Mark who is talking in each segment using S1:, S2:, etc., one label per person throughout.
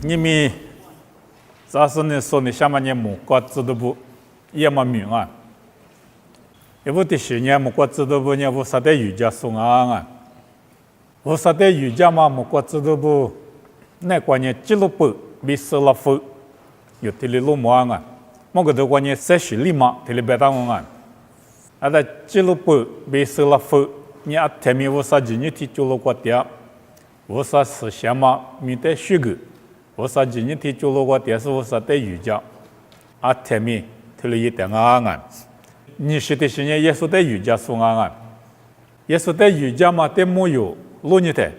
S1: 你们咋是呢？说呢？下半年木瓜子都不也么明啊？也不得去年木瓜子都不呢？我啥的瑜伽送啊？我啥的瑜伽嘛？木瓜子都不那关键记录不比死了分，有的里路么啊？某个都关键三十里嘛，的里白当啊？啊，在记录不比死了分，你啊前面我啥今日提就了过点，我啥思想嘛？没得虚构。我啥今日提就了过点是我啥的瑜伽，啊前面提了一点啊？你是的是呢？耶稣的瑜伽送啊？耶稣的瑜伽嘛，得没有路你的，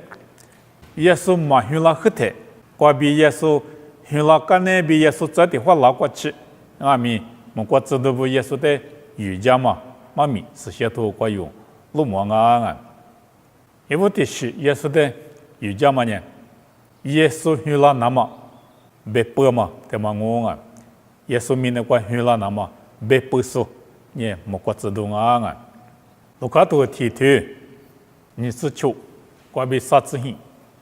S1: 耶稣嘛训了很多，过比耶稣训了干呢比耶稣这的话拉过去，啊咪，我国知道不耶稣的瑜伽嘛，妈咪是些头过用路么啊？因为的是耶稣的瑜伽嘛呢，耶稣训了那么别播嘛，对吗？我啊，耶稣明的过训了那么别播说。你莫国知道啊！卢卡多提提，你是求关闭啥子hin，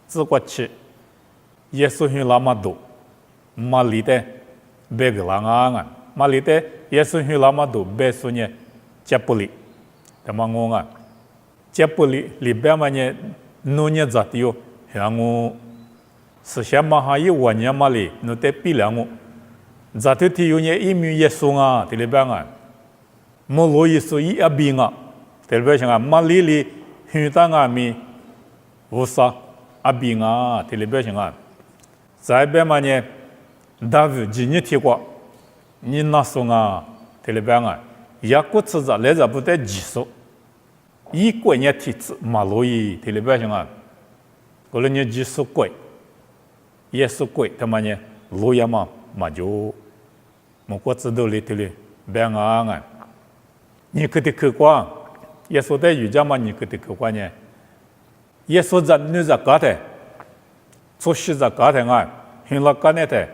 S1: 只过去，耶稣训那么多，马里的别个人啊！马里的耶稣训那么多，别说呢，接不离，对吗？我啊，接不离里边嘛呢，农业咋的哟？像我思想嘛还有万年嘛哩，侬得比量我，咋的提有呢？一米耶稣啊，这里边啊。莫罗伊说伊阿宾啊，特别像啊，马里里许当啊咪，乌萨阿宾啊，特别像啊，在边嘛呢，大卫今日提过，你那说啊，特别啊，雅各吃着来着不得技术，一个人提子马罗伊特别像啊，过了你技术贵，也是贵，他妈呢，路也嘛嘛就，莫过知道里头里边啊。你可得客观，耶稣的瑜伽嘛，你可得客观呢。耶稣在你在家的，做事在家的啊，很老干的，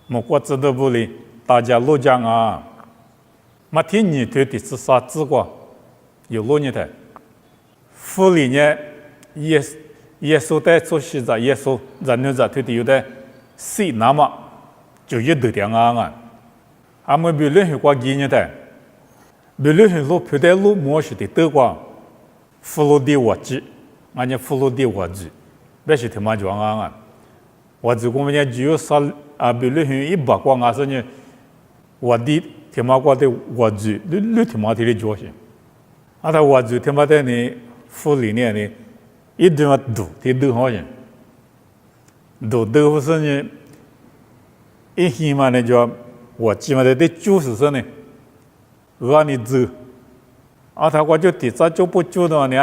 S1: 莫过知道不哩？大家路讲啊，马天你对的是啥子个？有路你的，福利呢？耶稣的做事在耶稣在你在对的有的，是那么就一得点啊，俺们别人去过几年的。比如很多皮带路模式的德国，弗洛迪瓦吉，俺家弗洛迪瓦吉，别是他妈讲啊，我这我们家只有啥啊，比如很100光啊，是呢，我的他妈过的瓦吉，你他妈的做些，啊他瓦吉他妈的呢，福利呢，一定要读，得读好些，读不是呢，一起嘛呢叫我起码得90岁呢。我你走，啊，他我就第三就不做的呢，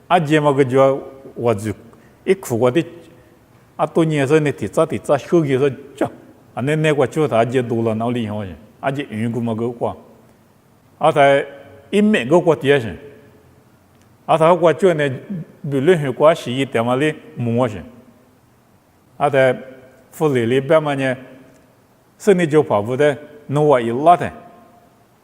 S1: 阿姐嘛个就我就一苦我的，啊多年时呢第三手机说叫，啊那个就他阿姐多了哪里好些，阿姐用过么个过，啊他一每个过点些，啊他我就呢比如很关系一点嘛哩摸些，啊他福利里边嘛呢，是你就跑不得，弄我一拉的。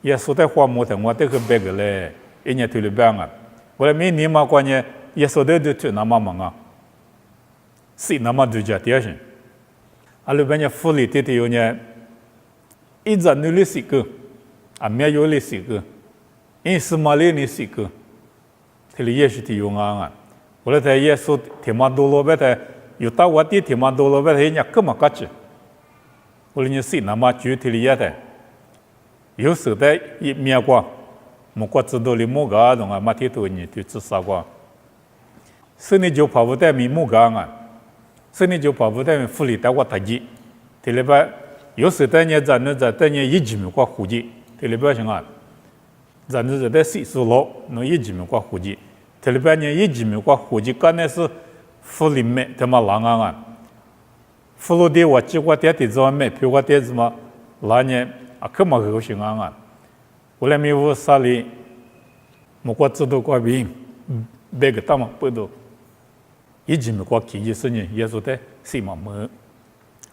S1: 耶稣的话没听，我这个别个嘞，一年推了边啊，我来每年嘛关键耶稣的就推那么忙啊，是那么多家点些，啊，里边呢福利的有呢，一直努力是个，啊，没有力是个，因是马里尼是个，这里也是的有啊，我来在耶稣天马多罗别的，有到我的天马多罗别的，人家干嘛干去？我来呢是那么具体的也的。有时的一面过，莫过知道里莫个种啊，马天多你就至少过，是你就跑不得米莫个啊，是你就跑不得福利带我打击，这里边有时的你咱那在的你一几米过户籍，这里边什么？咱那在40楼，侬一几米过户籍，这里边你一几米过户籍，刚才是福利没他妈狼啊，福禄的我几个点的怎么没，比我点子嘛，那呢？啊，可么个行啊！我来没有啥哩，莫过知道过病，别个大嘛不多，一直没过几十年，耶稣的什么么？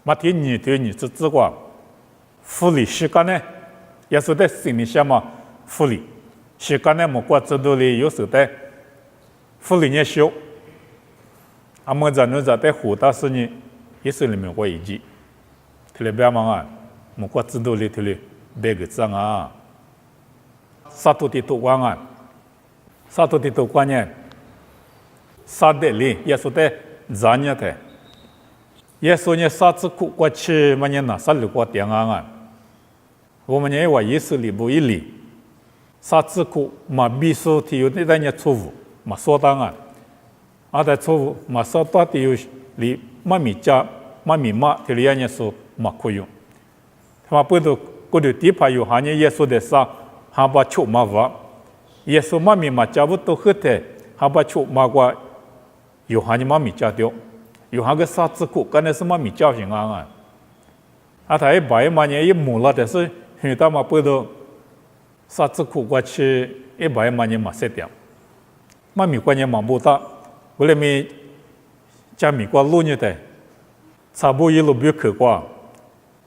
S1: 马天你对你是知过，福利时间呢？耶稣的心里想嘛，福利时间呢？莫过知道哩，有时的福利呢少，阿么咱那在的胡大是呢，耶稣里面我一句，提了别忙啊，莫过知道里提了别个脏啊，杀头的都光啊，杀头的都光呢，杀的里耶稣的zan呀的，耶稣呢杀子苦过去么呢那杀了过点啊，我们呢话耶稣里不一里，杀子苦嘛必须提有那点呢错误嘛说当啊。阿在错误嘛，少到底有里妈咪家妈咪妈，这里耶稣嘛可用。他们不都过了地盘有行业耶稣的啥，还把出嘛话，耶稣妈咪嘛家不都喝的，还把出嘛话，有行业妈咪家掉，有行个啥子苦，干的是妈咪家平安啊。阿他一白嘛呢，一木了的是，现在嘛不都啥子苦过去一白嘛呢嘛死掉，妈咪关键嘛不大。为了咪家米瓜路呢的，差不多一路不去过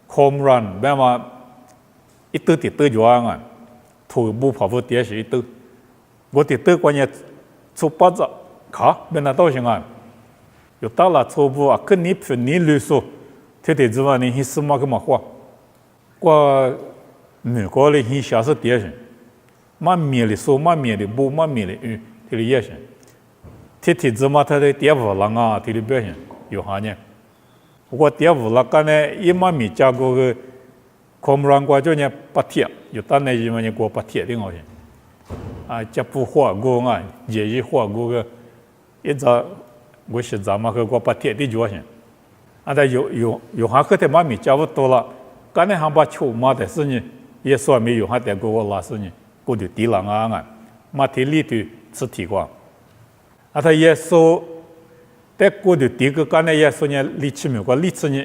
S1: ，home run， 别嘛一得的得就啊，头部跑步跌是一得，我的得关键出八子卡，别那到行啊，有到了初步啊，跟你分你律师，他的之外你去什么个嘛话，我美国的去下是跌是，嘛面的说嘛面的不嘛面的他的也是。天天子嘛，他的跌五了啊，他的表现有啥呢？我跌五了，干呢，一嘛米加过个，空让过就呢8天，有单呢一嘛呢过8天的好像，啊，这不花过啊，也一花过个，一早我是咱们去过8天的就行，啊，但有下个的嘛米加不多了，干呢还把球嘛的是呢，也说没有下的过我拉是呢，过就低了啊，嘛体里头吃体光。啊，他耶稣在过的第一个干呢，耶稣呢，立起没过立起呢，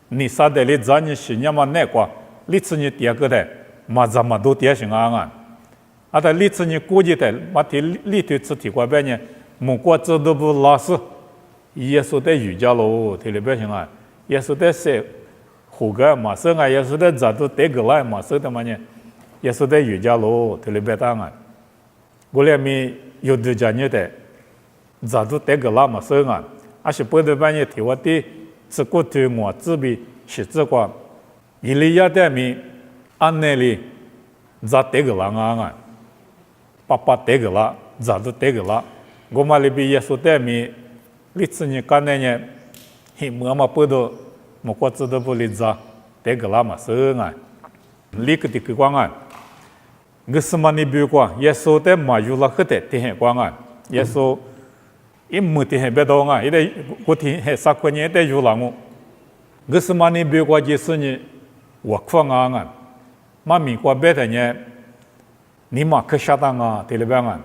S1: 你啥的立咱呢是呢嘛那个立起呢第二个的，嘛咱们都点上啊，啊，他立起呢估计的，嘛提立头吃体过边呢，莫过这都不老实，耶稣在瑜伽喽，提里边上啊，耶稣在说胡个嘛生啊，耶稣在咋都得个来嘛生的嘛呢，耶稣在瑜伽喽，提里边当啊，我俩咪有的讲呢的。咋都得个那么深啊！而且不得半夜提我的，只顾对我自比是这个，伊利亚的米安那里咋得个啦啊？爸爸得个啦，咋都得个啦？我们里边耶稣的米，历次你干那呢？嘿，我们不都，我过知道不里咋得个那么深啊？里个的个光啊！我是嘛你比如讲，耶稣的嘛有了个的天黑光啊，耶稣。一木的很别多啊，一代我听很啥个年代有了我，我是嘛你别个就是呢，我看啊，嘛美国别的呢，你嘛可下当啊，对了边啊，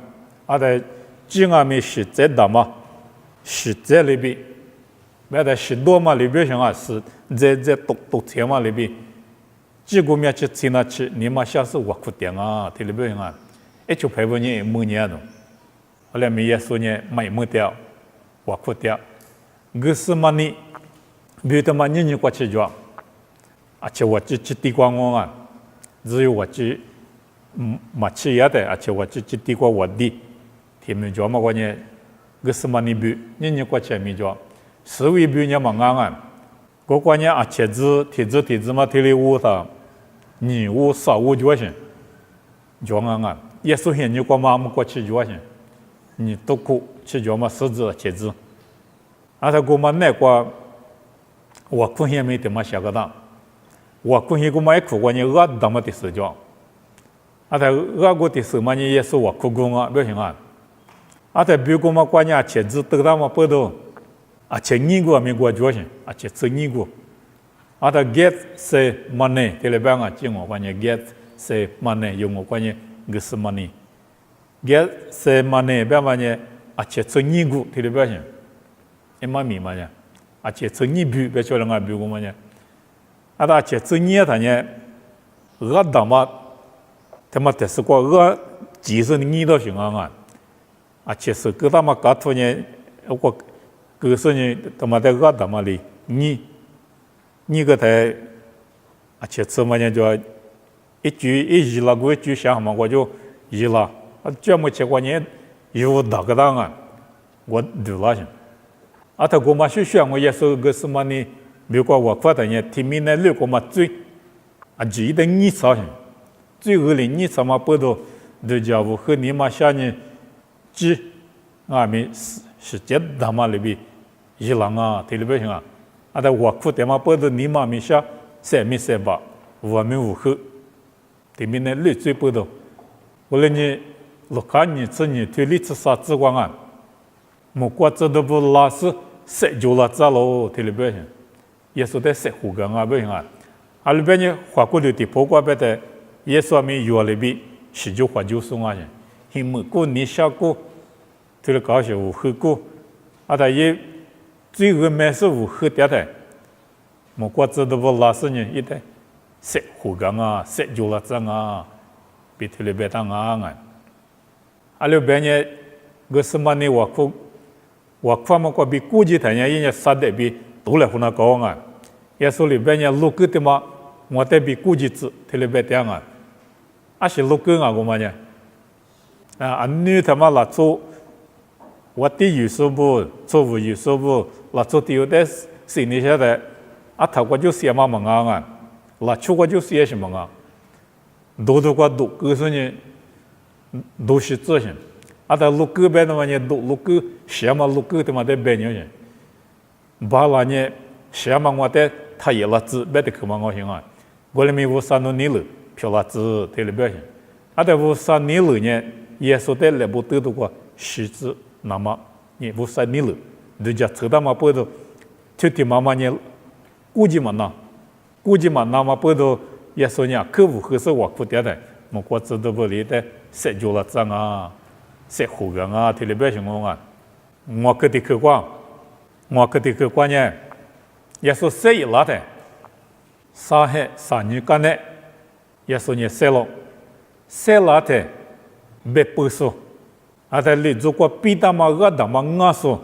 S1: 啊在今啊没实在的嘛，实在里边，别的许多嘛里边上啊是在读钱嘛里边，几个面去吃那吃，你嘛下次我哭点啊，对了边啊，一就陪我你每年的。后来没耶稣呢，买木掉，我哭掉，我是嘛你，比如嘛你过去做，而且我去地瓜我啊，只有我去，嘛去也的，而且我去地瓜我的，天没做嘛我呢，我是嘛你比你过去没做，所谓比呢嘛啊，我关呢而且提子嘛提里屋他，你屋少屋就行，做啊，耶稣现你过嘛么过去就行。你都苦去叫嘛狮子茄子，啊他给我们那个，我空闲没得嘛下个当，我空闲给我们一苦过你饿得么的时叫，啊他饿过的时嘛你也是我苦工啊，不行啊，啊他比如我们关键茄子得到嘛不多，啊且你个没过就行，啊且吃你个，啊他 get say money， 这里边啊讲我关键 get say money 用我关键个是 money。get se mane be mane a che tsungi gu ti be chen e ma mi ma nya a che tsungi bu be cho nga bu gu ma nya a da che tsungi ta nya ga da ma te ma te su ko ga ji se ni do xing a a che se ge da ma ga tu nya ko ge se ni ta ma de ga da ma li ni ge te a che tsu ma nya jo一句一日了，我就想嘛，我就日了。这么结果呢，有哪个当啊？我丢了去。阿他过嘛需要我耶稣个什么呢？美国我发的呢，提名呢六个嘛最，啊，只的你操心，最恶劣你操嘛不多，都叫我和你嘛下呢，只啊咪是这他妈里边伊朗啊，提里边行啊，啊，他我发的嘛不多，你嘛咪下三米三八，我们五和，提名呢六最不多，我来呢，洛卡呢这呢推理自杀之光啊，莫过这都不拉丝。塞就了咋喽？提里边行，耶稣在塞胡干啊，不行啊。啊里边呢，花过的地包括别的，耶稣咪约里边是就花就送啊去，他们过你下过，提了搞些无喝过，啊他也最后没是无喝掉的，莫过这都不拉丝呢，一代塞胡干啊，塞就了咋啊，比提里边当啊。啊里边呢，个什么呢？我看嘛，过比估计他人家杀的比多了很多高啊！耶稣里边人录个的嘛，我得比估计子，他里边这样啊，啊是录个啊，我们呢，啊，女他妈拉做，我的有时不，做不有时不，拉做的有的是那些的，啊，他过就写嘛嘛啊，拉出过就写什么啊，多过多，个是呢，都是这些。啊，他录个别的嘛呢，录个写嘛录个的嘛得别人呢，把那呢写嘛我得他也拉字别的可嘛我行啊，我里面无啥弄你了，漂拉字得了别行，啊，但无啥你了呢，耶稣得来不得的过实质，那么你无啥你了，人家扯到嘛不得，就的妈妈呢，估计嘛那么不得耶稣呢，可无合适我不得的，莫过知道不离的，塞就了脏啊。塞胡干啊，提里边情况啊，我个的客观呢，耶稣塞一拉的，杀害杀女干的，耶稣呢塞拉的，别不说，啊在里如果比他妈个他妈我说，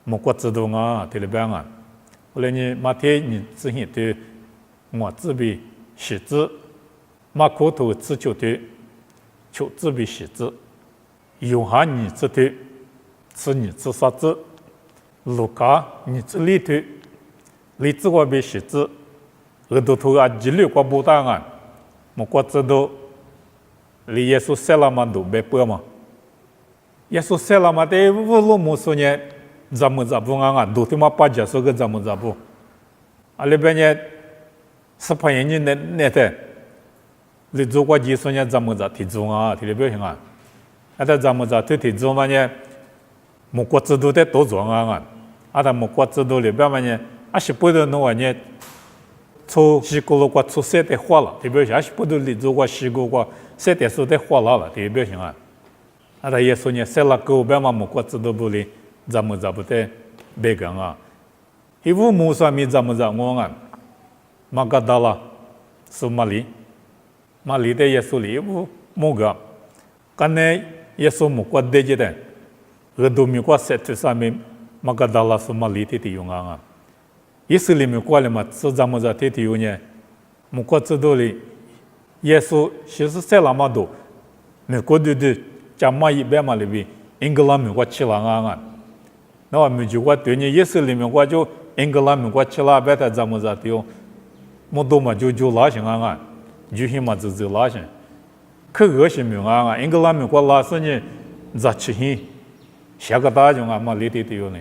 S1: 莫过知道啊，提里边啊，后来呢，马天你之前对我自比写字，马可头自求对，求自比写字。约翰你这头，是你这啥子？路加你这里头，里子我被写字，耳朵头啊几六个不当啊，莫过知道，里耶稣塞拉嘛都别播嘛，耶稣塞拉嘛的无路木说呢，咱们不啊，都他妈把结束个咱们不，啊里边呢，是朋友呢那的，里做过几说呢，咱们提中啊，提里边行啊。啊，他咱们在推提中嘛呢，莫过制度的多种啊，啊，他莫过制度里边嘛呢，啊是不得弄完呢，从西国路过出三代花了，特别是啊是不得里做过西国过三代数代花了，特别行啊，啊，他也说呢，三了狗边嘛莫过制度不里，咱们不得别个啊，因为穆萨米咱们我啊，马嘎达拉是马里的耶稣里无莫个，干呢。耶稣莫过得着的，俄都米过塞特上面，马嘎达拉是马里的用啊。以色列米过了嘛，是咱们在这里用呢，莫过知道哩，耶稣其实塞拉马多，美国的加马一百马里边，英格兰米过去了啊。那我们就过对呢，以色列米过就英格兰米过去了，别的咱们在这用，莫多嘛就拉行啊，就起码就拉行。可恶心命啊！英格兰美国拉斯呢，咋吃hin？下个大种啊，嘛里头都有呢。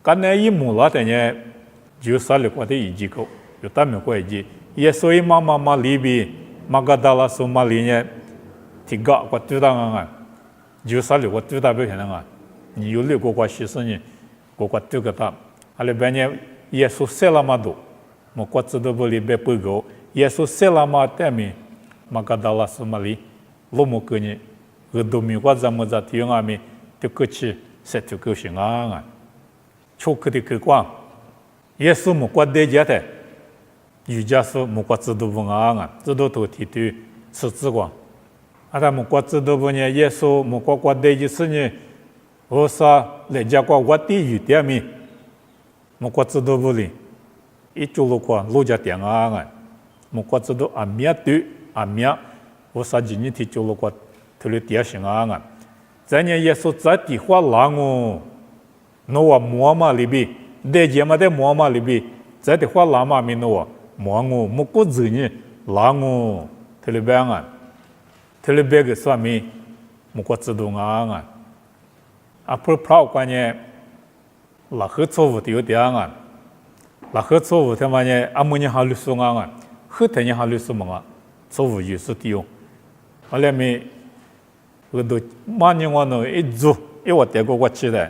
S1: 刚才一木拉的呢，就杀了过的一几个，有大美国一几，也所以嘛里边，马嘎达拉苏马里呢，提高过最大啊，就杀了过最大不可能啊。你有六个过牺牲呢，个最个大，啊里边呢，耶稣塞拉马多，莫过知道不里边不够，耶稣塞拉马对面，马嘎达拉苏马里。罗莫个呢，俄都米过咱们在提阿米，就过去塞就够行啊，巧克力客观，耶稣莫过得着的，瑜伽是莫过知道不啊，知道都提对是之光，啊他莫过知道不呢，耶稣莫过得着是呢，我说来家过我的语点米，莫过知道不哩，一做路过路家点啊，莫过知道阿米对阿米。我啥今日提做了个头里底下行啊！咱呢耶稣在地话浪哦，诺摩嘛里边，在节嘛在摩嘛里边，在的话拉嘛咪诺摩我木古子呢拉我，特里边啊，特里边个说明木古子东啊，啊不跑关呢，拉黑错误的有点啊，拉黑错误他妈呢，阿木呢哈律师啊，黑他呢哈律师嘛，错误有时的哟，后来咪，我都马年我呢一做，一我带过我去的。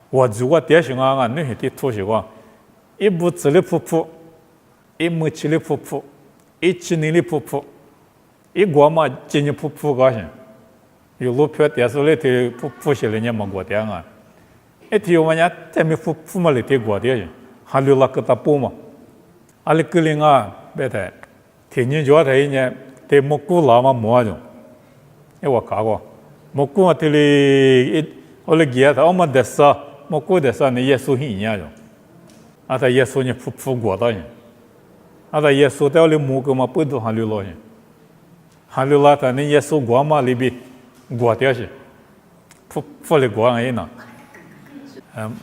S1: 我如果点上啊，你是的土时光，一步子里噗噗，一木起里噗噗，一起你里噗噗，一过嘛今日噗噗高兴，有路票点数里头噗噗些人家没过点啊，一天我家在没噗噗嘛里头过点，还留了个大波嘛，阿里个人啊，别太，天天就他一年在木古拉嘛摸着，我看过，木古啊这里一我来给他，我们得说。莫过的说，你耶稣很一样的，啊，他耶稣呢扑过到人，啊，他耶稣到了木个嘛，不都还流落人，还流落他那耶稣过嘛里边过掉去，扑了过人呢，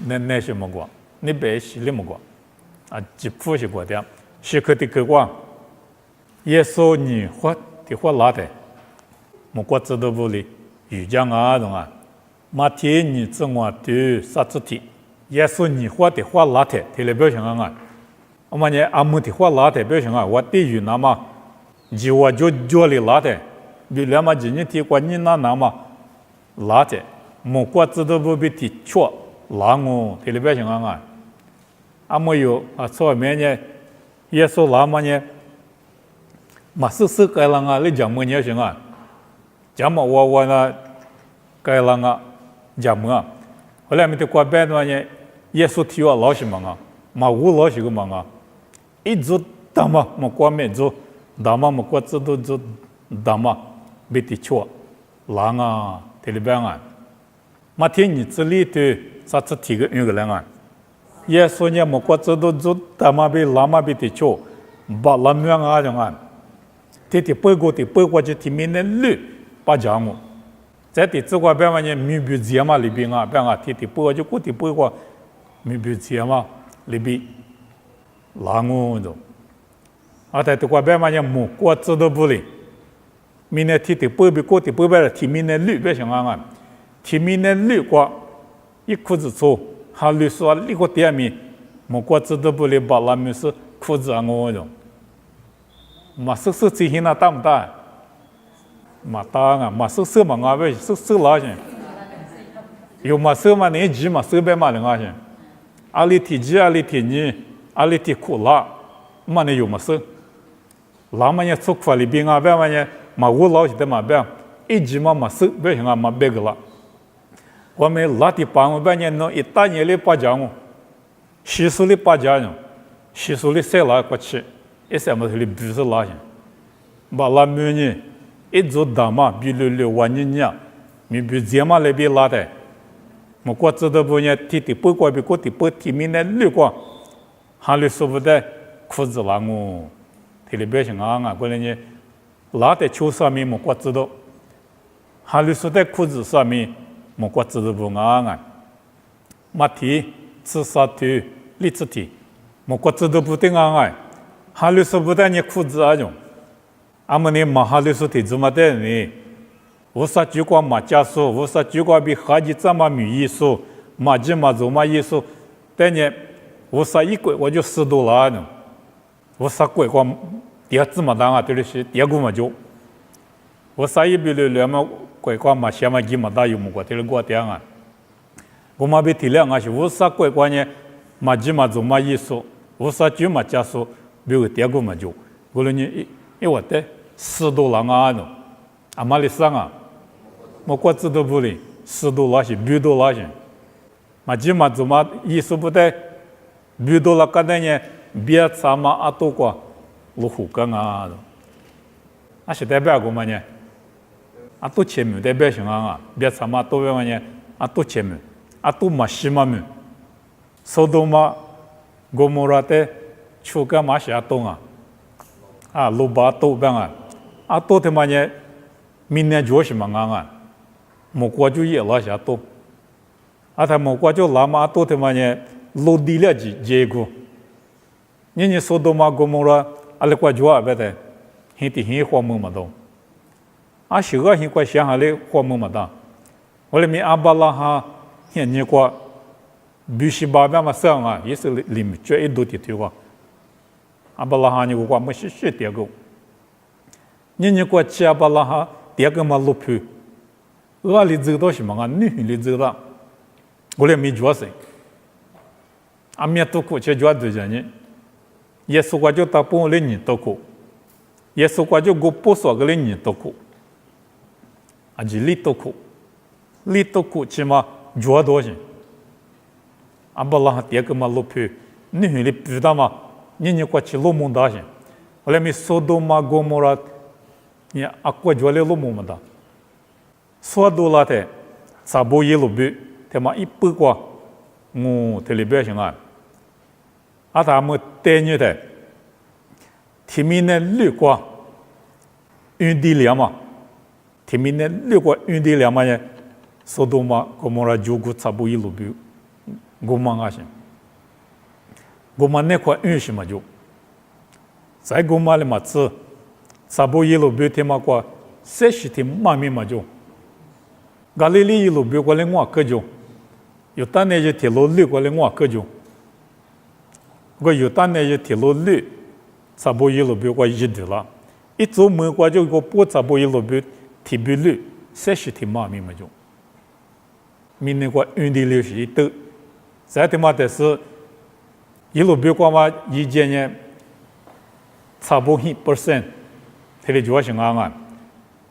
S1: 那些么过，你别洗里么过，啊，只扑是过掉，是可的个过，耶稣你活的活拉的，莫过知道不哩，瑜伽啊种啊。马天你自我对啥子题？耶稣你画的画拉特，提来表现啊！我们呢阿姆的画拉特表现啊，我对于那么，就我就里拉特，比那么今年提过你那么拉特，莫过知道不比提错拉我提来表现啊！阿姆有啊，错面呢，耶稣拉么呢？马是该啷啊？你讲么呢行啊？讲么我呢该啷啊？讲么？后来没得过半段呢，耶稣提我老什么啊？嘛我老什个嘛啊？一做大嘛，么过没做，大嘛么过知道做大嘛，没得错，狼啊，特别棒啊！嘛天你这里头啥子提个那个人啊？耶稣呢么过知道做大嘛比狼嘛比得错，把狼命啊种啊，提背过就提明的路把讲我。在第这个边嘛呢，米比节嘛里边啊，边啊提背就过提背过，米比节嘛里边，拉我着，啊在这个边嘛呢，木过知道不哩？明年提背比过提背了，提明年绿别想啊，提明年绿过，一裤子错，还绿说那个点米，木过知道不哩？把那米是裤子啊我着，嘛是最近那大不大？嘛大啊，嘛是嘛啊，为是哪些？有嘛是嘛年纪嘛是别嘛的啊些，阿里提几阿里提你，阿里提苦辣，嘛呢有嘛是？那么呢出发里边啊，别嘛呢嘛我老是的嘛别，一直嘛是别行啊嘛别个了。我们拉的帮我别呢弄一大年里把家我，习俗里把家人，习俗里塞拉过去，一塞么里不是哪些？把那么呢？一做大嘛，比六万年呀，你比节嘛来比拉的，我过知道不呢？提不过比过提不提明的六过，还里说不得裤子拉我，提里别想啊，过来呢，拉的球上面我过知道，还里说在裤子上面我过知道不啊？马蹄吃啥腿，荔枝蹄，我过知道不的啊？还里说不得你裤子啊种。阿们呢，马哈律师提怎么的呢？我啥就光马家说，我啥就光比哈吉这么米艺术，马吉马做马艺术，但呢，我啥一鬼我就$10呢，我啥鬼光第二次嘛当啊，对的是第二个嘛就，我啥一比两嘛鬼光嘛下嘛几嘛大有么过，对了过点啊，我嘛比提两啊是，我啥鬼光呢？马吉马做马艺术，我啥就马家说，比如第二个嘛就，我了呢一我的。$10啊喏，阿玛里桑啊，我过知道不哩？$10是$2些，嘛起码做嘛意思不得$2个呢，别啥嘛阿多过路虎干啊，那是代表个嘛呢？阿多前面代表什么啊？别啥嘛多个呢？阿多前面，阿多嘛西嘛面，索多玛、哥摩拉的出个嘛是阿多啊，啊路巴多边啊。啊，多他妈呢，明年就是嘛啊，莫过就也老下多。啊，他们过就拉玛多他妈呢，落地了结果，人家说多玛哥莫拉，阿拉过就啊别的，现在现荒漠嘛都，啊，是个现过想下来荒漠嘛的，我来米阿巴拉哈，现在过，必须把别嘛生啊，也是里面这一多的对个，阿巴拉哈你过么是这个，人家过吃阿巴拉哈，这个嘛路皮，我里知道什么啊？女里知道。我来没做谁，阿弥陀佛，这做对着呢。耶稣话就打破了你多苦，耶稣话就过不说个了你多苦，啊，就里多苦起码做多些。阿巴拉哈第二个嘛路皮，你里知道吗？你过去路蒙大些，我来没索多玛哥摩拉，你阿过做了路蒙嘛的，索多拉的，撒布耶路比。他妈一百个，我这里边行啊，啊，他们带你的，前面的六个，运地两嘛，前面的六个运地两嘛呢，索多玛、哥摩拉、旧古、撒布伊路比，我们啊行，我们那块运什么就，在我们的嘛子，撒布伊路比他妈个30天慢慢嘛就，加利利路比过来我可就。有单那些铁路路过来我可就，我有单那些铁路路，差不多一路比我一的了，一走门过就个不差不多一路比铁路路30天嘛咪嘛就，明年过运的流是一多，在他妈的是，一路比过嘛以前呢，差不多1%，他的主要是啊，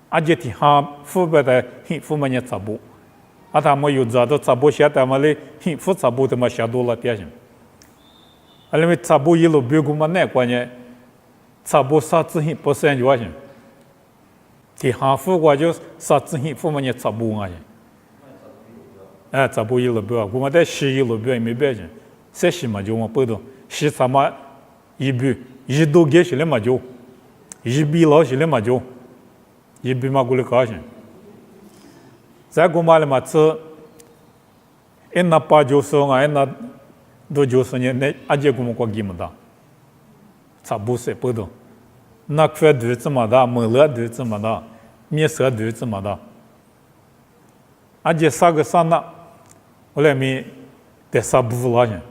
S1: 而且他哈付不的付嘛也差不多。啊，他们有找到差不多下他们嘞，付差不多他们下多了点些。啊，因为差不多一路比我们那关键，差不多30%就行。ที่หา付过就30%付嘛也差不多啊。哎，差不多一路比我们在10一路比也没别些，30嘛就我不懂，10他妈一比一多给些了嘛就，一比老些了嘛就，一比嘛过来高些。在我们嘛是，那8就是啊，那2就是呢，那阿姐我们过几么大，差不多是不多，那块2这么大，门了2这么大，面色2这么大，阿姐3个3那，我来咪得3不了些，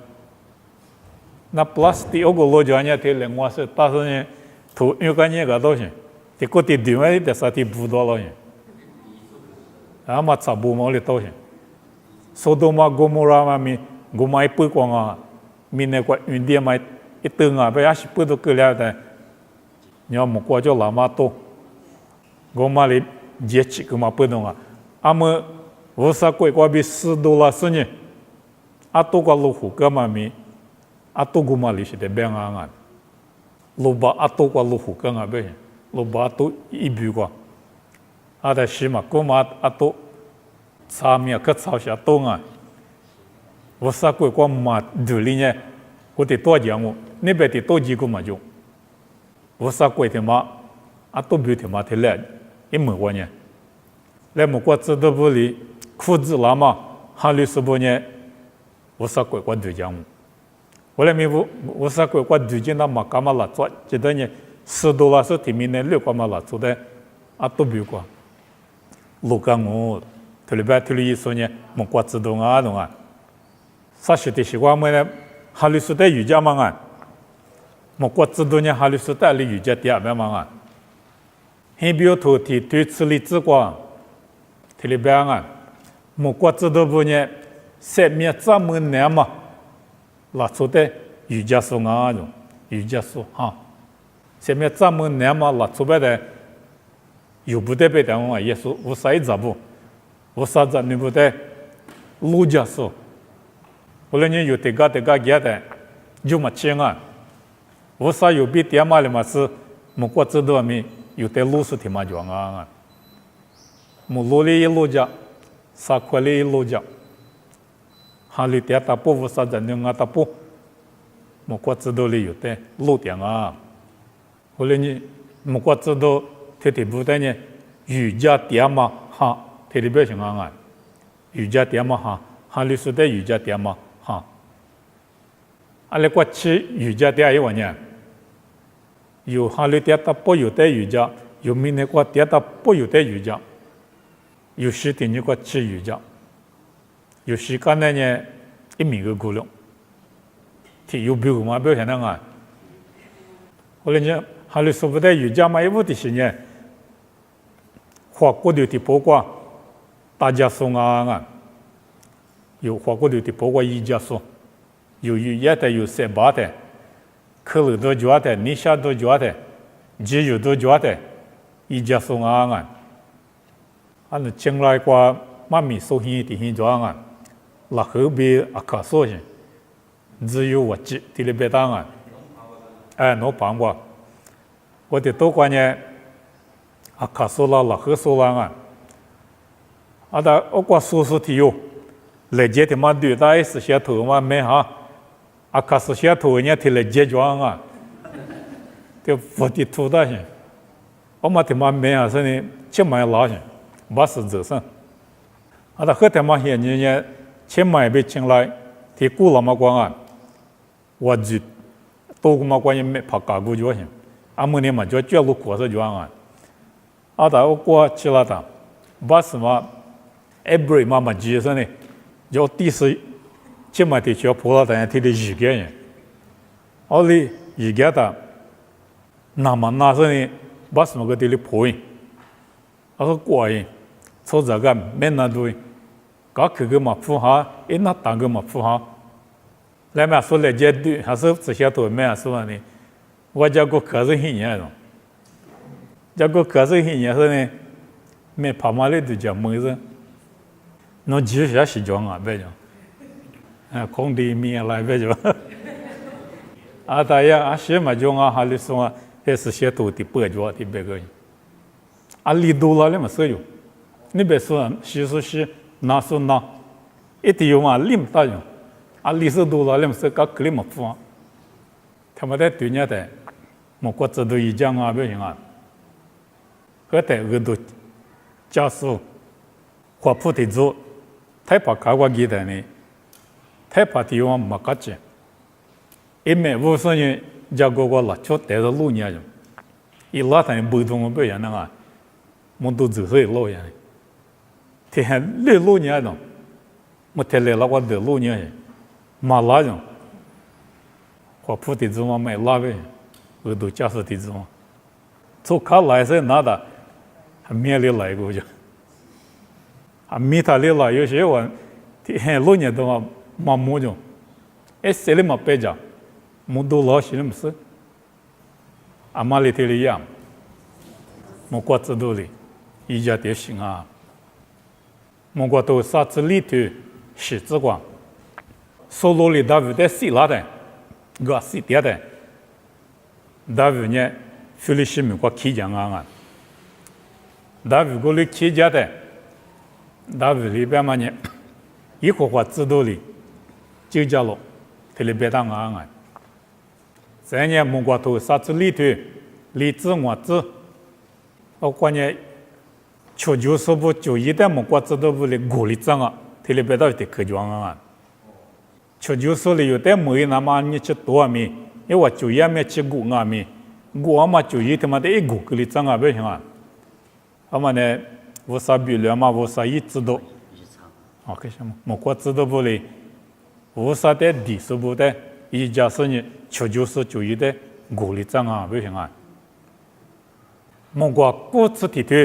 S1: 那 plus 第2个路就呢，得另外是，但是呢，头有个呢个多些，这个第2位得3第不多了些。啊嘛差不多嘛，里多些。索多玛、哥摩拉嘛咪，我买一百光啊，咪那个运点买一吨啊，不要是不都够了的。你要么过就那么多，我买里节气个嘛不懂啊。阿么我啥贵过比$10是呢？啊多个路虎个嘛咪，啊多个嘛里是得变啊，路把啊多个路虎个啊变，路把多一笔个。啊，但是嘛，我嘛啊都上面个朝下东啊，我啥鬼光嘛这里呢，我得多讲我，那边得多几个嘛就，我啥鬼的嘛，啊都比的嘛的来，一门过呢，来么过知道不里裤子啦嘛，哈里是不呢，我啥鬼光就讲我来没我啥鬼光就讲那嘛干嘛啦做，觉得呢$10是提名呢6干嘛啦做的，啊都比过。路刚我，特里边特里一说呢，么过知道啊懂啊？啥时的习惯么呢？哈里斯代瑜伽嘛啊，么过知道呢？哈里斯代里瑜伽第2边嘛啊，很比较头提对此里之光，特里边啊，么过知道不呢？7面专门年嘛，拉出的瑜伽书啊种，瑜伽书哈，7面专门年嘛拉出来的。有不得被当啊，也是我啥也找不，我啥子你不得，路家说，后来你有这个给的，就没钱啊，我啥有比点嘛的嘛是，么过知道没有的路是挺嘛讲啊，么路里一路家，啥块里一路家，哈里点打不我啥子你啊打不，么过知道里有的路点啊，后来你么过知道。这里不但呢，瑜伽点嘛哈，这里边行啊，瑜伽点嘛哈，哈律师的瑜伽店嘛哈，阿拉过去瑜伽店一万年，有哈律店的不有的瑜伽，有明年过店的不有的瑜伽，有时的你过去瑜伽，有时间呢一米个过了，体有表嘛表现那个，后来呢哈律师不的瑜伽嘛，一部的是呢，法国的包括大家送啊。有法国的包括瑜伽书，有瑜伽的，有塞巴的，克鲁多教的，尼夏多教的，基友多教的，瑜伽书啊，那将来过妈咪收现的现状啊，那后边阿卡索些，只有我记的里边当啊，侬帮过，我的多关呢，阿卡索啦，那后索啦啊，的我过说说的哟。来接的嘛，对，大是些头嘛没哈，阿卡是些头人家提来接装啊，就不的土大些，我嘛他妈没啊，是呢，去买老些，不是走上，啊，他后头嘛些人家去买被进来，提古了嘛光啊，我就多个嘛关也没怕搞过就行，阿么呢嘛就绝路过是装啊，啊，他我过去了他，不是嘛，every 嘛接上呢。要第四，起码得学葡萄牙人的语言人，而哩语言的，那么那时呢，把什么个地里破音，那个过音，从这个没那多，搞这个嘛符号，那当个嘛符号，来嘛说来解对，还是这些都没说呢，我家个可是很严重，家个可是很严重呢，没怕嘛哩都叫没人。侬继续习惯啊，别讲，空地面来别讲，啊，大家啊，学嘛讲啊，哈里说啊，还是学多的白讲的别个，啊，里多了你们使用，你别说习说习，那说那，一定有嘛，领大用，啊，里是多了你们使搞克里么付啊，他们在对人的，莫国制度一讲啊，别行啊，和在额度加速，或普的做。太怕搞过几代呢？太怕地方没搞起，因为无数人家个个拉出带着路年人，一拉他不同我不一样的啊，我都走是路样的，天来路年人，我天来了我的路年人，马拉人，或普的做嘛没拉呗，我都驾驶的做嘛，从卡来是哪的，还面里来过去。啊，米他里了，有些人，天路年都嘛木种，谁里嘛白家，木都老些么事，阿妈里头里样，木瓜子都里，一家的行啊，木瓜都啥子里头十字光，手路里大卫在西拉的，个西点的，大卫呢，菲律宾木瓜起讲啊，大卫过来起家的。大卫里边嘛呢，一会儿制度里就叫了，他里边当啊，这呢木瓜头啥子里头，里子我子，我关键求就是不就一旦木瓜制度不里鼓励涨啊，他里边到底可装啊，求就是里有点没那么你去多米，因为就也没去鼓啊米，鼓嘛就一他妈的一鼓给你涨啊不行啊，那么呢？无啥比了嘛，无啥一知道，啊，干什么？莫国知道不哩？无啥的地是不的，一家是呢，就是就一的鼓励涨啊，不行啊。莫国过次提头，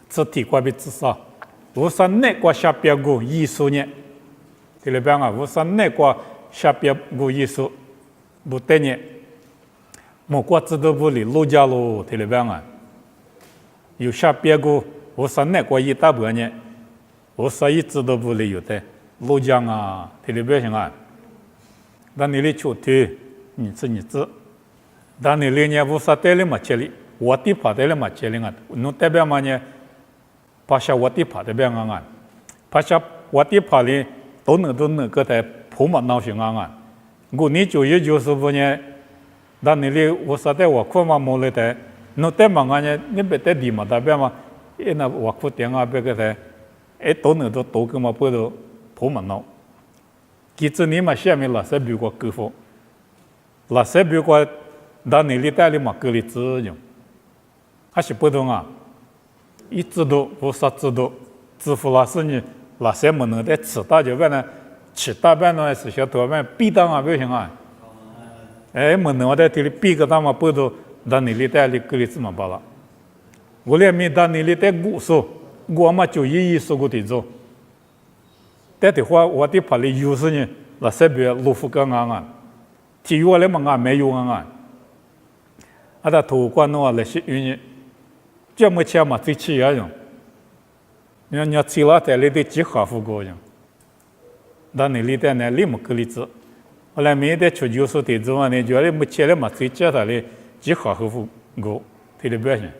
S1: 此提过比至少，无啥那个下边个艺术呢？这里边啊，无啥那个下边个艺术，不对呢。莫国知道不哩？路家路这里边啊。有下边个，我说那个一大半呢，我说一直都不里有的，路江啊，这里边行啊，但你的出头，你知，但你里呢，我说带了嘛这里，我的跑带了嘛这里啊，侬代表嘛呢，拍下我的跑代表啊，拍下我的跑里，都能个在普嘛闹行啊，我你就是不呢，但你里我说带我看嘛没了的。侬代嘛个呢？你别带地嘛，代表嘛，那我苦点啊，别个噻，都个嘛不都普门闹，其实你嘛下面那些比过功夫，那些比过到你里带里嘛格里资用，还是不同啊，一制度无啥制度，支付那是你那些门能在吃大就办呢，吃大办呢是小多办必当啊不行啊，门能我在这里必个他嘛不都到你里带里格里资嘛罢了，我连没到你里带古说，我嘛就一说过的做。但的话，我的怕里有时呢，那些别路虎个啊，体育我来嘛没有啊，他头关的话那些原因，这么钱嘛最起呀用，你要吃了在里头几好富过用，但你里头呢立马个例子，后来没得出就是的做完呢，觉得没钱了嘛最起他哩几好富过，他的表现，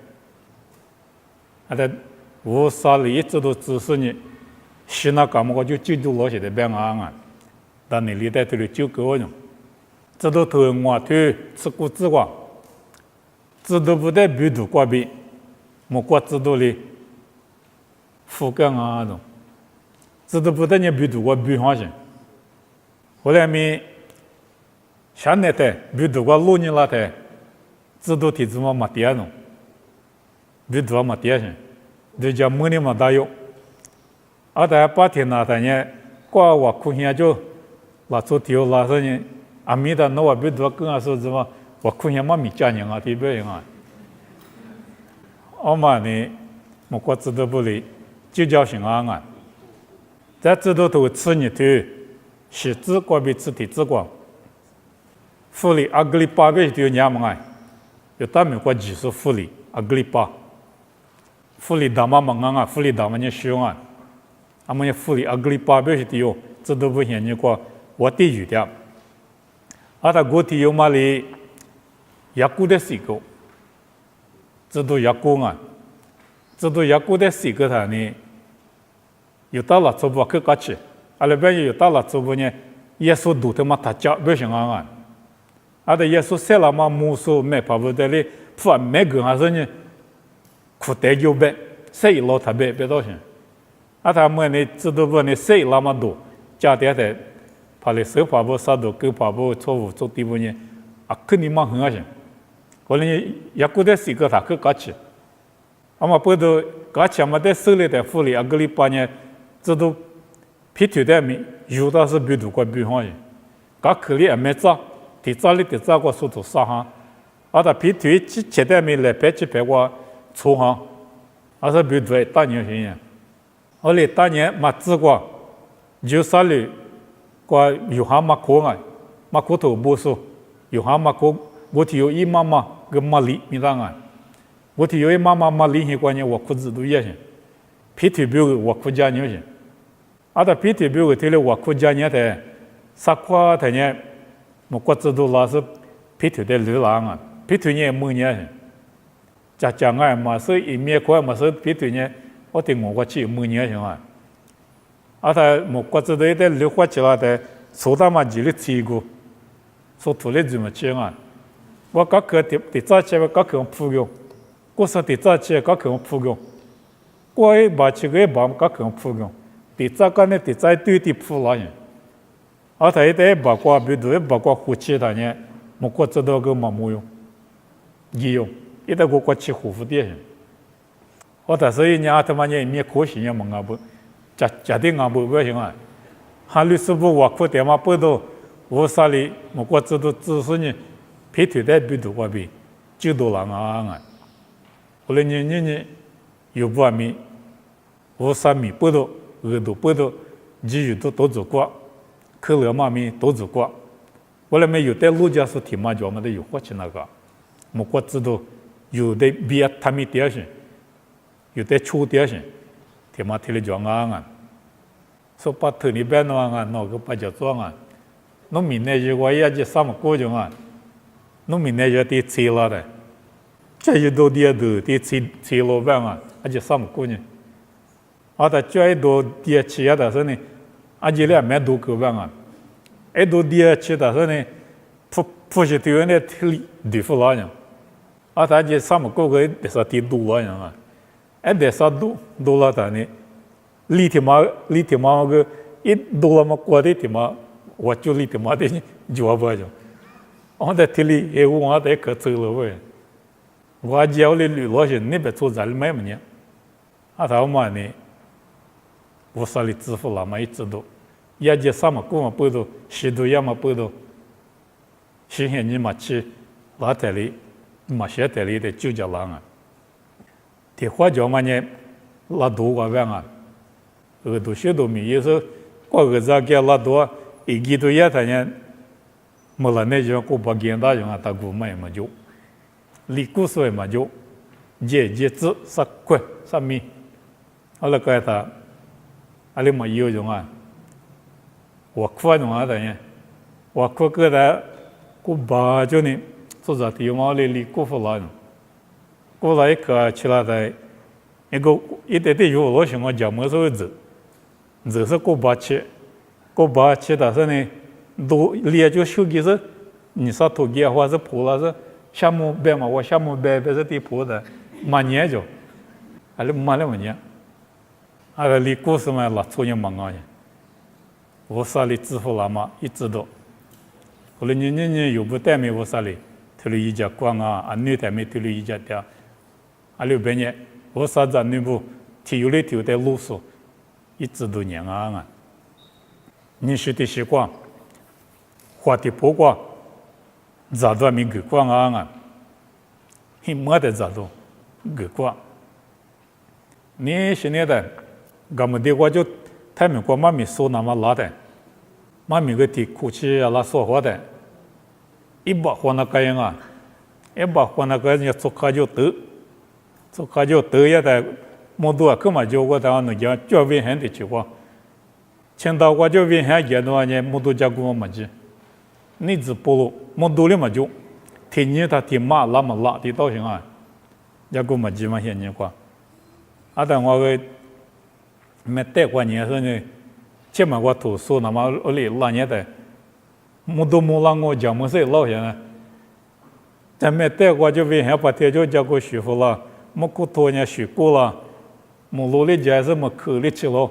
S1: 无啥里一直都支持你。是那干么我就记住老些的变啊，但你里带这里就够用，这都头我推吃过之话，这都不带比度挂比，莫挂制度里覆盖啊种，这都不带你比度挂比方式，后来咪现在的比度挂6年了的，制度提子嘛没点种，比度没点些，就叫每年嘛大有。在白天那天挂我苦现就拉出条拉上呢，阿弥达那我比多更说什么我苦现嘛米家人啊，对不对啊？我嘛呢，我国知道不哩，就叫什么在知道头吃你头，是指过比吃的之光，福利阿格里巴贝就娘们啊，有大美国技术福利阿格里巴，福利大妈们啊，福利大妈你凶啊。阿们福利阿格里巴贝是的哟，这都不显你过我地域的。他国体有嘛哩，雅古的四个，这都雅古啊，这都雅古的四个他呢，有到了做不去搞起，阿拉边有到了做不呢，耶稣读的嘛他教不行啊，耶稣写了嘛无数没怕不得哩，不每个还是呢，苦得有呗，谁老他别多行。他们呢，知道不呢？谁那么多？家庭的，怕嘞手法不啥多，狗法不错误做地步呢？肯定嘛很恶心。后来也过得是个他去搞起，嘛不都搞起嘛在手里的福利个礼拜呢，知道皮条的米有的是比度过比方的，搞口里也没炸，提炸里提炸过速度啥哈？他皮条吃的米来白吃白过粗哈，是比度大牛行呀。后来当年嘛，治过，93年，过有哈嘛可爱，嘛可头不说，有哈嘛可，我提有一妈妈跟马里你当啊，我提有一妈妈马里些关键我可知道也行，皮特表我可讲牛行，皮特表提了我可讲牛的，啥块的呢？我可知道那是皮特的流浪啊，皮特呢没呢，讲啊嘛是一面块嘛是皮特呢。我听我去每年行啊，他莫国知道一点流花起来的，说他妈几里吃过，说土里怎么吃啊？我搞个第早吃我搞个铺用，我说第早吃搞个铺用，我一把吃个一把搞个铺用，第早个呢第早对的铺了样，他一点把过比如一把过胡吃他呢，莫国知道个嘛没用，一用，一点我吃胡胡的行。所以他妈呢，没可惜呀，蒙阿不，家庭阿不行啊。哈律师部我苦点嘛不多，我啥哩，我知道只是呢，皮腿在比度外边，就多人啊。后来呢，有不阿米，我啥米不多，耳朵不多，基语都做过，可乐嘛米都做过。后来没有在陆家是提嘛叫嘛的有花钱那个，我知道有的比他们点些。有的出点些，天嘛天里装啊，说把头里边啊，那个把脚装啊，农民那些我也就什么过种啊，农民那些得吃了的，这一多点多得吃老板啊，就什么过呢？他这一多点吃的时候呢，就俩蛮多个板啊，一多点吃的时候呢，不是对人的体力对付了样，他就什么过个得说得多了样啊。得啥多了他呢？里头嘛个一多了嘛过的的嘛，我就里的嘛的就不就，我在这里也我在可走了喂，我教的旅老些那边做啥的买么呢？他嘛呢，我啥里支付了嘛一直都，也就什么过嘛不都，许多也嘛不都，现在你嘛去拉这里，嘛写这里的就叫人啊，的花椒嘛呢，拉多个万啊。都学都没，有时候过个日给拉多，一季度也他呢，没了那就过把见大用啊，他过买嘛就，离古时嘛就，节制啥块啥米，后来个他，阿里嘛有用啊，我夸用啊他呢，我夸个他，过把就呢，做啥地方里离古不拉用，过来一个去了他，一个一点点有老想我讲么时候走。就是过把切但是呢，都连就手机是，你说土鸡或者破了是项目白嘛，我项目白是地破的，蛮年就，还是蛮了么年，个离故事嘛，老抽人忙啊，我啥里支付了嘛，一直都，后来你有不带没我啥里，头里一家光啊，女带没头里一家掉，600年，我啥子女不，体有里头在啰嗦。一直都年啊！你学的习惯，花的不光，咋都没给光啊！你没得咋都给光。你现在的，俺们的话就他们过妈咪说那么拉的，妈咪个地哭泣啊拉说话的，一把话那个样啊，一把话那个人做开就得也得。么多啊，根本就我当那讲教危险的情况，青岛我就危险阶段呢，么多家公么子，你只不如么多的么就，天年他天马那么拉的到行啊，家公么子嘛现情况，但我个没带过年时呢，前面我投诉那么里那年的，么多么让我讲么事老些呢，咱没带过就危险把天就家公舒服了，么过多年学过了。么罗里家是么口里吃了，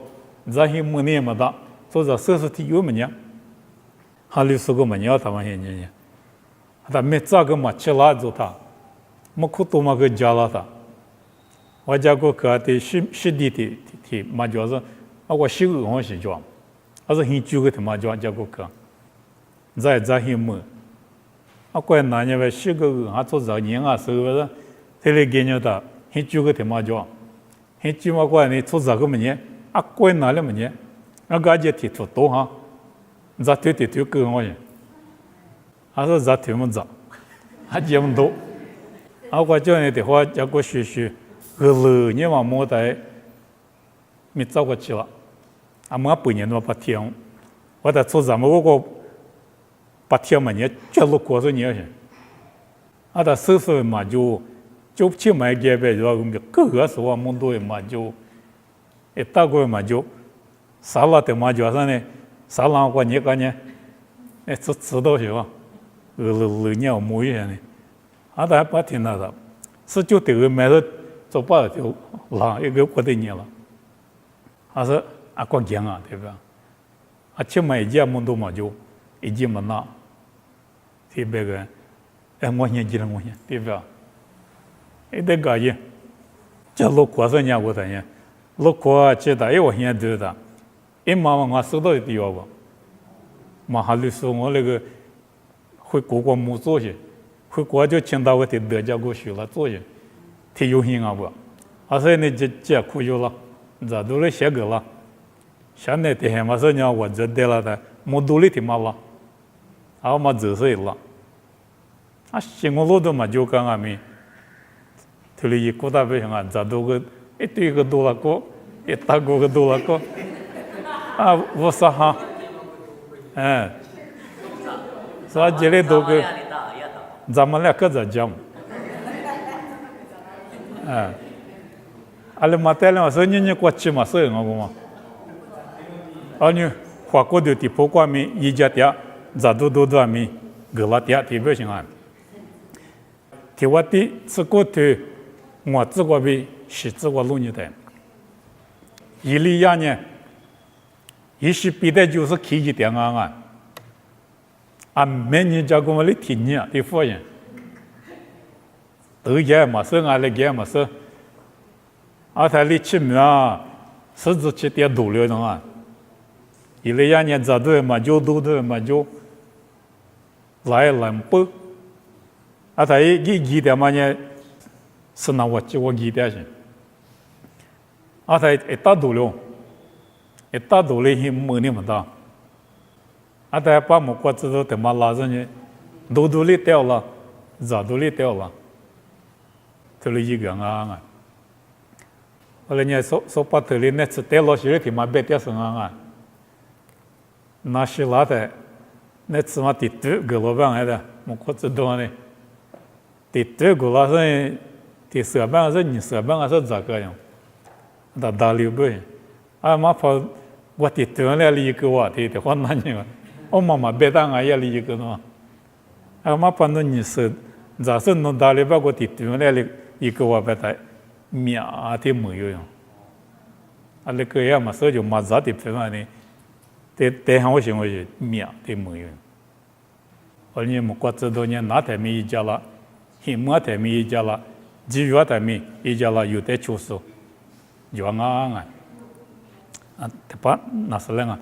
S1: 咱些么年么大，做着手术体有么样，还60个么样他们现在，他没咋个么吃了做他，么可多么个家了他，我家个个的实地的嘛就是我习惯我是讲，还是很久个他妈讲家个个，咱些么，怪那年为习惯还做着年啊，是不是？这里给人的很久个他妈讲。你起码过你做这个么呢？过哪里么呢？个就提出多哈，咱对跟我人，还是咱对么早，这么多，我叫你的话，叫我学，路你往莫带，没走过去了，么半年多8天，我在做什么我个8天么呢？绝路过着年去，在手术嘛就去买给别人，我们各个时候么多的嘛就，大个嘛就，啥了的嘛就啥呢？啥浪过年个呢？知道是吧？路年没有呢，但还不听那个，是就这个买了做不就浪一个过的年了，还是过年啊，对吧？去买一件么多嘛就，一件么拿，特别个，我年纪了我年，对吧？得个嘢，这路过是人我等人，路过去的，我现在知道，妈妈我收到的地方不，嘛还是说我那个回国没做些，回国就听到我的德家过学了做些，挺有心啊不，所以呢这苦有了，这都是写个了，现在的嘛是人我这得了的，没多的嘛了，嘛就是了，新我路都嘛就讲没。头里一个大不行啊，这都个一对个多了个，一大个多了个，我说哈，说这里都个，咱们俩可在讲，阿嘛带了说你过去嘛，是我嘛，你花过的地不光没一家店，这都没，个了店特别行啊，听我的吃过头。我自个为是自个路你的，12年， 20ปี就是起一点啊，每年加工了提年的发现，都也没事啊，也没事，他里起名17点多了呢，一两年咋都嘛就都嘛就来不，他一点嘛呢，是那我一点些，他一大多了。一大多的些没那么大，他把我国知道的嘛拉着呢，都里掉了，咋都里掉了，这里一个啊，后来呢说把这里那次掉了些的嘛别掉上啊，那是拉的，那次嘛第二个老板来的，我国知道呢，第二个拉是第三班是你三班是咋个样，大六倍，嘛跑。我第二来一个我的话那你嘛，我妈妈别当也一个喏，嘛反正你是，假设弄大了把我第二来一个我别带，命的没有用，那个也嘛说就嘛咋的平凡呢，但我想我是命的没有，而你们国知道呢哪台面一家了，黑么台面一家了，几月台面一家了有的就是，就啊。他把那是那个。